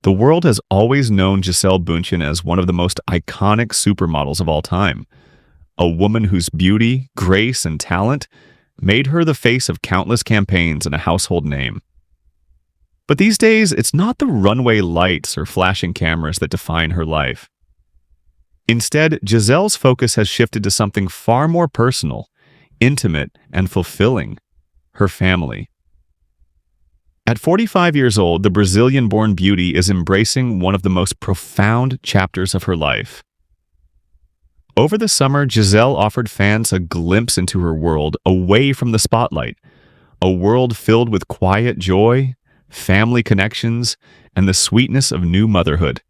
The world has always known Gisele Bündchen as one of the most iconic supermodels of all time, a woman whose beauty, grace, and talent made her the face of countless campaigns and a household name. But these days, it's not the runway lights or flashing cameras that define her life. Instead, Gisele's focus has shifted to something far more personal, intimate, and fulfilling: her family. At 45 years old, the Brazilian-born beauty is embracing one of the most profound chapters of her life. Over the summer, Gisele offered fans a glimpse into her world away from the spotlight, a world filled with quiet joy, family connections, and the sweetness of new motherhood.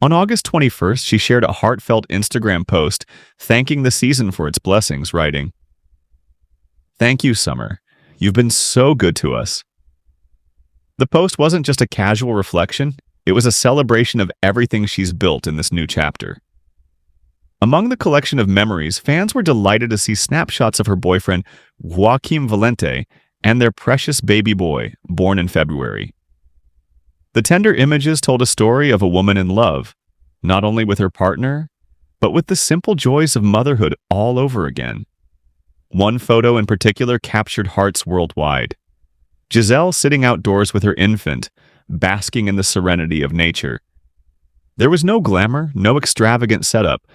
On August 21st, she shared a heartfelt Instagram post thanking the season for its blessings, writing, "Thank you, summer. You've been so good to us." The post wasn't just a casual reflection, it was a celebration of everything she's built in this new chapter. Among the collection of memories, fans were delighted to see snapshots of her boyfriend, Joaquim Valente, and their precious baby boy, born in February. The tender images told a story of a woman in love, not only with her partner, but with the simple joys of motherhood all over again. One photo in particular captured hearts worldwide. Gisele sitting outdoors with her infant, basking in the serenity of nature. There was no glamour, no extravagant setup,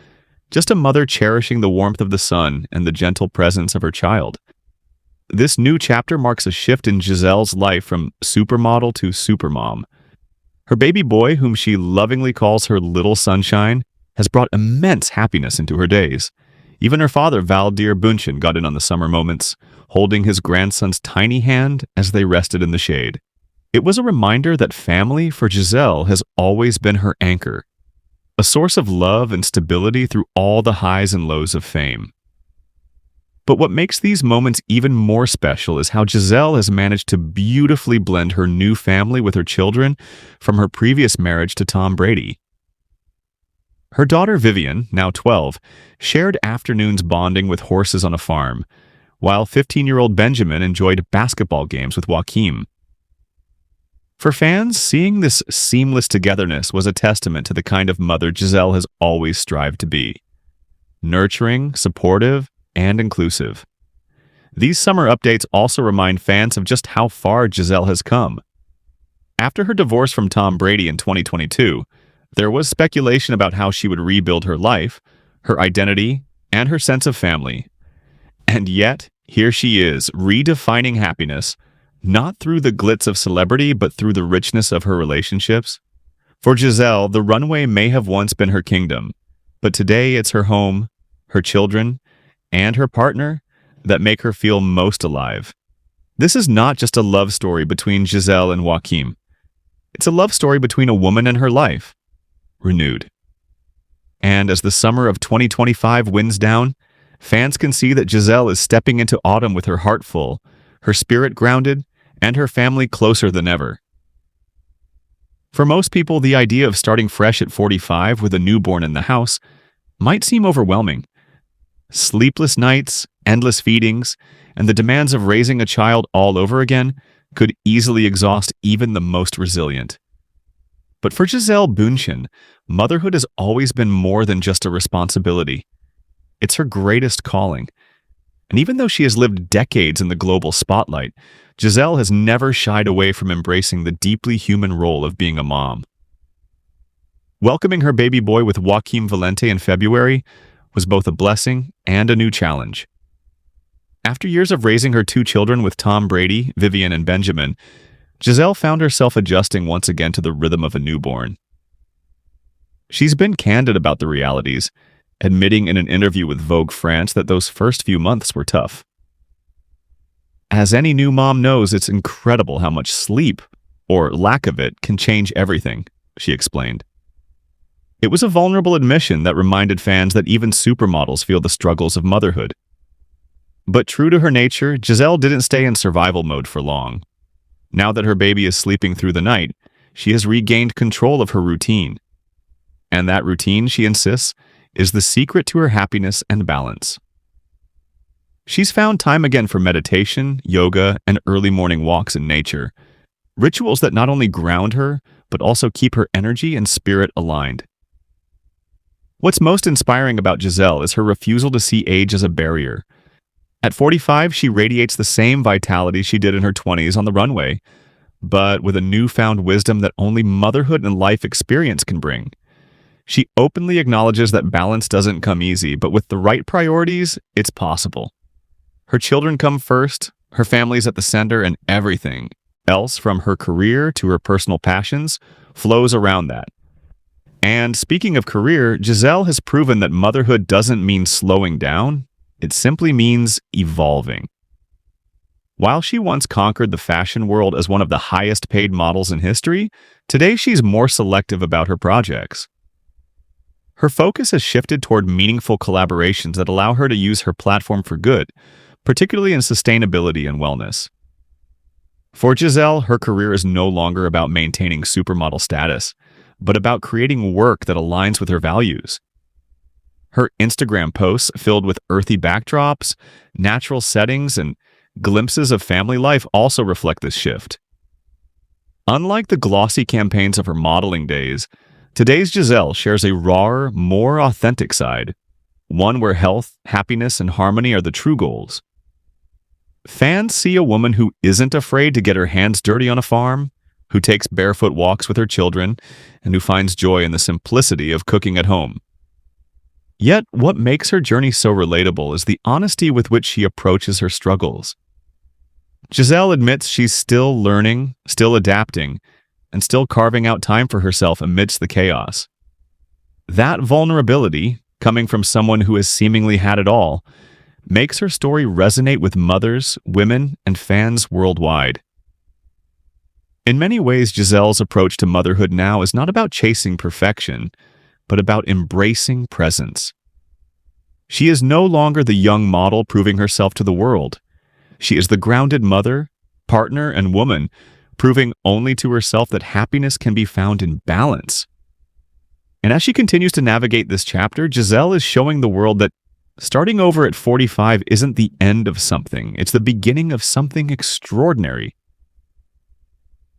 just a mother cherishing the warmth of the sun and the gentle presence of her child. This new chapter marks a shift in Gisele's life from supermodel to supermom. Her baby boy, whom she lovingly calls her little sunshine, has brought immense happiness into her days. Even her father, Valdir Bündchen, got in on the summer moments, holding his grandson's tiny hand as they rested in the shade. It was a reminder that family for Gisele has always been her anchor, a source of love and stability through all the highs and lows of fame. But what makes these moments even more special is how Gisele has managed to beautifully blend her new family with her children from her previous marriage to Tom Brady. Her daughter Vivian, now 12, shared afternoons bonding with horses on a farm, while 15-year-old Benjamin enjoyed basketball games with Joaquim. For fans, seeing this seamless togetherness was a testament to the kind of mother Gisele has always strived to be: nurturing, supportive, and inclusive. These summer updates also remind fans of just how far Gisele has come. After her divorce from Tom Brady in 2022, there was speculation about how she would rebuild her life, her identity, and her sense of family. And yet, here she is, redefining happiness, not through the glitz of celebrity, but through the richness of her relationships. For Gisele, the runway may have once been her kingdom, but today it's her home, her children, and her partner that make her feel most alive. This is not just a love story between Gisele and Joaquim. It's a love story between a woman and her life, renewed. And as the summer of 2025 winds down, fans can see that Gisele is stepping into autumn with her heart full, her spirit grounded, and her family closer than ever. For most people, the idea of starting fresh at 45 with a newborn in the house might seem overwhelming. Sleepless nights, endless feedings, and the demands of raising a child all over again could easily exhaust even the most resilient. But for Gisele Bündchen, motherhood has always been more than just a responsibility. It's her greatest calling. And even though she has lived decades in the global spotlight, Gisele has never shied away from embracing the deeply human role of being a mom. Welcoming her baby boy with Joaquim Valente in February was both a blessing and a new challenge. After years of raising her two children with Tom Brady, Vivian, and Benjamin, Gisele found herself adjusting once again to the rhythm of a newborn. She's been candid about the realities, admitting in an interview with Vogue France that those first few months were tough. As any new mom knows, it's incredible how much sleep, or lack of it, can change everything, she explained. It was a vulnerable admission that reminded fans that even supermodels feel the struggles of motherhood. But true to her nature, Gisele didn't stay in survival mode for long. Now that her baby is sleeping through the night, she has regained control of her routine. And that routine, she insists, is the secret to her happiness and balance. She's found time again for meditation, yoga, and early morning walks in nature, rituals that not only ground her, but also keep her energy and spirit aligned. What's most inspiring about Gisele is her refusal to see age as a barrier. At 45, she radiates the same vitality she did in her 20s on the runway, but with a newfound wisdom that only motherhood and life experience can bring. She openly acknowledges that balance doesn't come easy, but with the right priorities, it's possible. Her children come first, her family's at the center, and everything else, from her career to her personal passions, flows around that. And speaking of career, Gisele has proven that motherhood doesn't mean slowing down, it simply means evolving. While she once conquered the fashion world as one of the highest paid models in history, today she's more selective about her projects. Her focus has shifted toward meaningful collaborations that allow her to use her platform for good, particularly in sustainability and wellness. For Gisele, her career is no longer about maintaining supermodel status, but about creating work that aligns with her values. Her Instagram posts, filled with earthy backdrops, natural settings, and glimpses of family life, also reflect this shift. Unlike the glossy campaigns of her modeling days, today's Gisele shares a rawer, more authentic side, one where health, happiness, and harmony are the true goals. Fans see a woman who isn't afraid to get her hands dirty on a farm, who takes barefoot walks with her children, and who finds joy in the simplicity of cooking at home. Yet, what makes her journey so relatable is the honesty with which she approaches her struggles. Gisele admits she's still learning, still adapting, and still carving out time for herself amidst the chaos. That vulnerability, coming from someone who has seemingly had it all, makes her story resonate with mothers, women, and fans worldwide. In many ways, Gisele's approach to motherhood now is not about chasing perfection, but about embracing presence. She is no longer the young model proving herself to the world. She is the grounded mother, partner, and woman, proving only to herself that happiness can be found in balance. And as she continues to navigate this chapter, Gisele is showing the world that starting over at 45 isn't the end of something, it's the beginning of something extraordinary.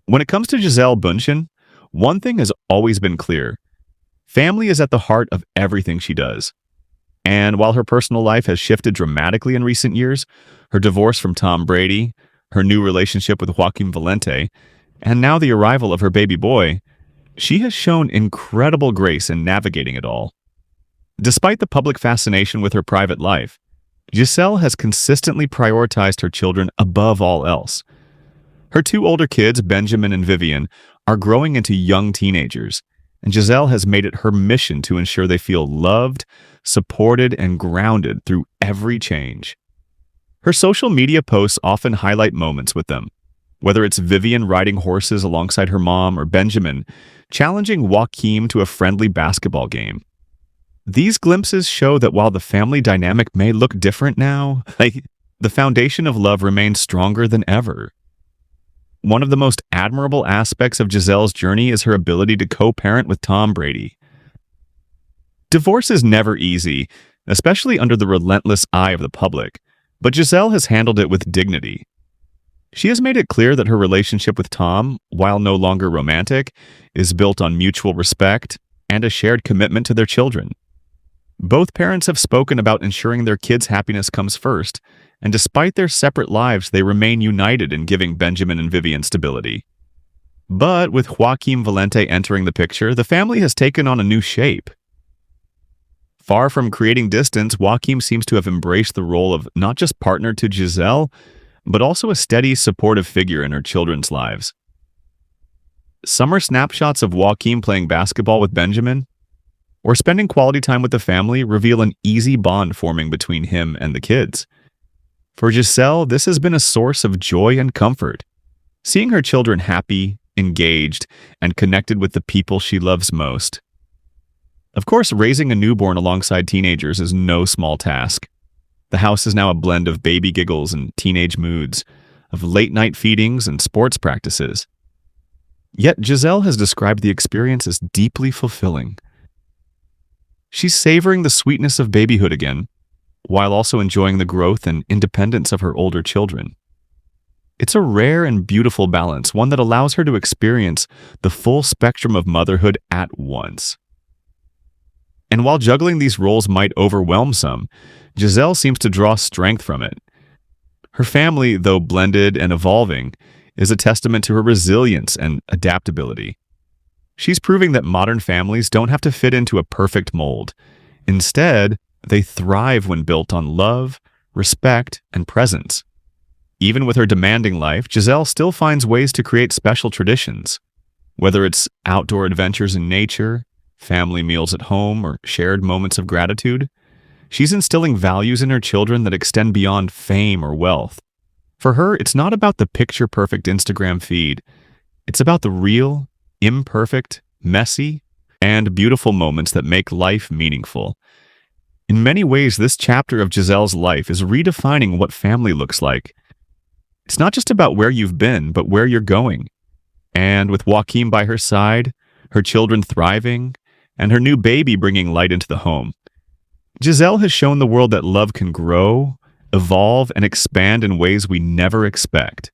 When it comes to Gisele Bündchen, one thing has always been clear. Family is at the heart of everything she does. And while her personal life has shifted dramatically in recent years, her divorce from Tom Brady, her new relationship with Joaquim Valente, and now the arrival of her baby boy, she has shown incredible grace in navigating it all. Despite the public fascination with her private life, Gisele has consistently prioritized her children above all else. Her two older kids, Benjamin and Vivian, are growing into young teenagers, and Gisele has made it her mission to ensure they feel loved, supported, and grounded through every change. Her social media posts often highlight moments with them, whether it's Vivian riding horses alongside her mom or Benjamin challenging Joaquim to a friendly basketball game. These glimpses show that while the family dynamic may look different now, the foundation of love remains stronger than ever. One of the most admirable aspects of Gisele's journey is her ability to co-parent with Tom Brady. Divorce is never easy, especially under the relentless eye of the public, but Gisele has handled it with dignity. She has made it clear that her relationship with Tom, while no longer romantic, is built on mutual respect and a shared commitment to their children. Both parents have spoken about ensuring their kids' happiness comes first, and despite their separate lives, they remain united in giving Benjamin and Vivian stability. But with Joaquim Valente entering the picture, the family has taken on a new shape. Far from creating distance, Joaquim seems to have embraced the role of not just partner to Gisele, but also a steady, supportive figure in her children's lives. Summer snapshots of Joaquim playing basketball with Benjamin, or spending quality time with the family, reveal an easy bond forming between him and the kids. For Gisele, this has been a source of joy and comfort. Seeing her children happy, engaged, and connected with the people she loves most. Of course, raising a newborn alongside teenagers is no small task. The house is now a blend of baby giggles and teenage moods, of late-night feedings and sports practices. Yet Gisele has described the experience as deeply fulfilling. She's savoring the sweetness of babyhood again, while also enjoying the growth and independence of her older children. It's a rare and beautiful balance, one that allows her to experience the full spectrum of motherhood at once. And while juggling these roles might overwhelm some, Gisele seems to draw strength from it. Her family, though blended and evolving, is a testament to her resilience and adaptability. She's proving that modern families don't have to fit into a perfect mold. Instead, they thrive when built on love, respect, and presence. Even with her demanding life, Gisele still finds ways to create special traditions. Whether it's outdoor adventures in nature, family meals at home, or shared moments of gratitude, she's instilling values in her children that extend beyond fame or wealth. For her, it's not about the picture-perfect Instagram feed. It's about the real, imperfect, messy, and beautiful moments that make life meaningful. In many ways, this chapter of Gisele's life is redefining what family looks like. It's not just about where you've been, but where you're going. And with Joaquim by her side, her children thriving, and her new baby bringing light into the home, Gisele has shown the world that love can grow, evolve, and expand in ways we never expect.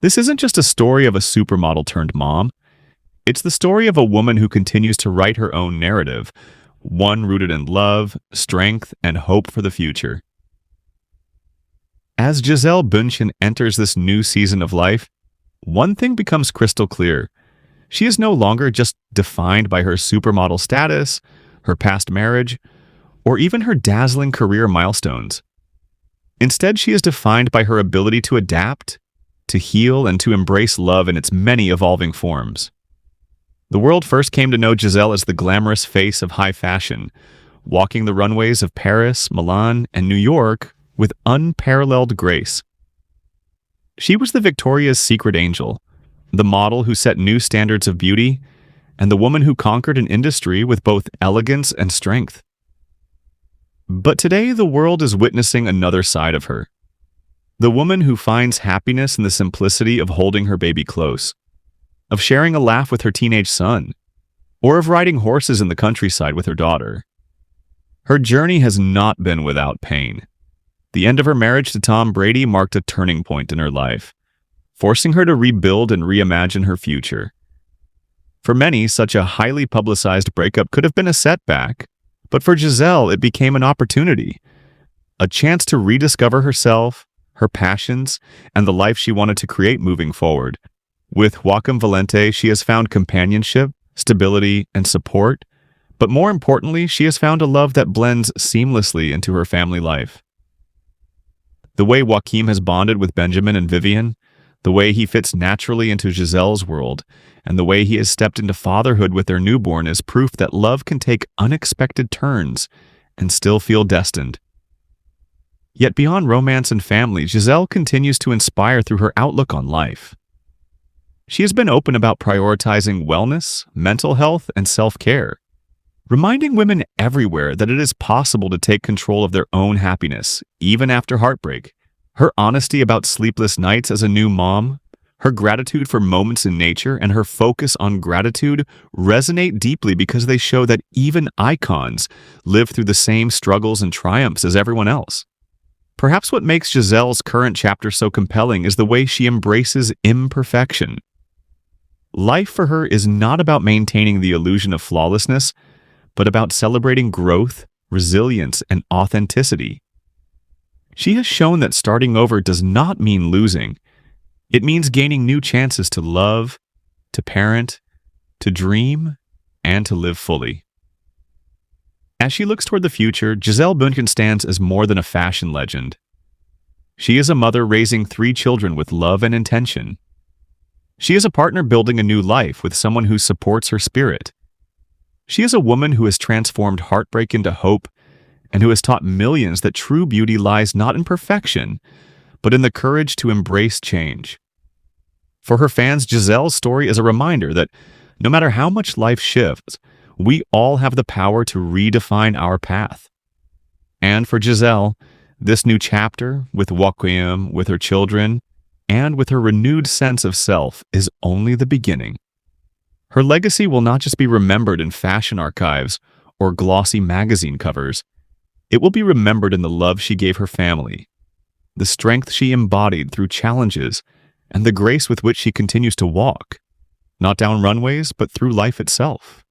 This isn't just a story of a supermodel turned mom. It's the story of a woman who continues to write her own narrative, one rooted in love, strength, and hope for the future. As Gisele Bündchen enters this new season of life, one thing becomes crystal clear. She is no longer just defined by her supermodel status, her past marriage, or even her dazzling career milestones. Instead, she is defined by her ability to adapt, to heal, and to embrace love in its many evolving forms. The world first came to know Gisele as the glamorous face of high fashion, walking the runways of Paris, Milan, and New York with unparalleled grace. She was the Victoria's Secret angel, the model who set new standards of beauty, and the woman who conquered an industry with both elegance and strength. But today, the world is witnessing another side of her. The woman who finds happiness in the simplicity of holding her baby close, of sharing a laugh with her teenage son, or of riding horses in the countryside with her daughter. Her journey has not been without pain. The end of her marriage to Tom Brady marked a turning point in her life, forcing her to rebuild and reimagine her future. For many, such a highly publicized breakup could have been a setback, but for Gisele, it became an opportunity, a chance to rediscover herself, her passions, and the life she wanted to create moving forward. With Joaquim Valente, she has found companionship, stability, and support, but more importantly, she has found a love that blends seamlessly into her family life. The way Joaquim has bonded with Benjamin and Vivian, the way he fits naturally into Gisele's world, and the way he has stepped into fatherhood with their newborn is proof that love can take unexpected turns and still feel destined. Yet beyond romance and family, Gisele continues to inspire through her outlook on life. She has been open about prioritizing wellness, mental health, and self-care, reminding women everywhere that it is possible to take control of their own happiness, even after heartbreak. Her honesty about sleepless nights as a new mom, her gratitude for moments in nature, and her focus on gratitude resonate deeply because they show that even icons live through the same struggles and triumphs as everyone else. Perhaps what makes Gisele's current chapter so compelling is the way she embraces imperfection. Life for her is not about maintaining the illusion of flawlessness, but about celebrating growth, resilience, and authenticity. She has shown that starting over does not mean losing. It means gaining new chances to love, to parent, to dream, and to live fully. As she looks toward the future, Gisele Bündchen stands as more than a fashion legend. She is a mother raising 3 children with love and intention. She is a partner building a new life with someone who supports her spirit. She is a woman who has transformed heartbreak into hope and who has taught millions that true beauty lies not in perfection, but in the courage to embrace change. For her fans, Gisele's story is a reminder that no matter how much life shifts, we all have the power to redefine our path. And for Gisele, this new chapter, with Joaquim, with her children, and with her renewed sense of self, is only the beginning. Her legacy will not just be remembered in fashion archives or glossy magazine covers. It will be remembered in the love she gave her family, the strength she embodied through challenges, and the grace with which she continues to walk, not down runways, but through life itself.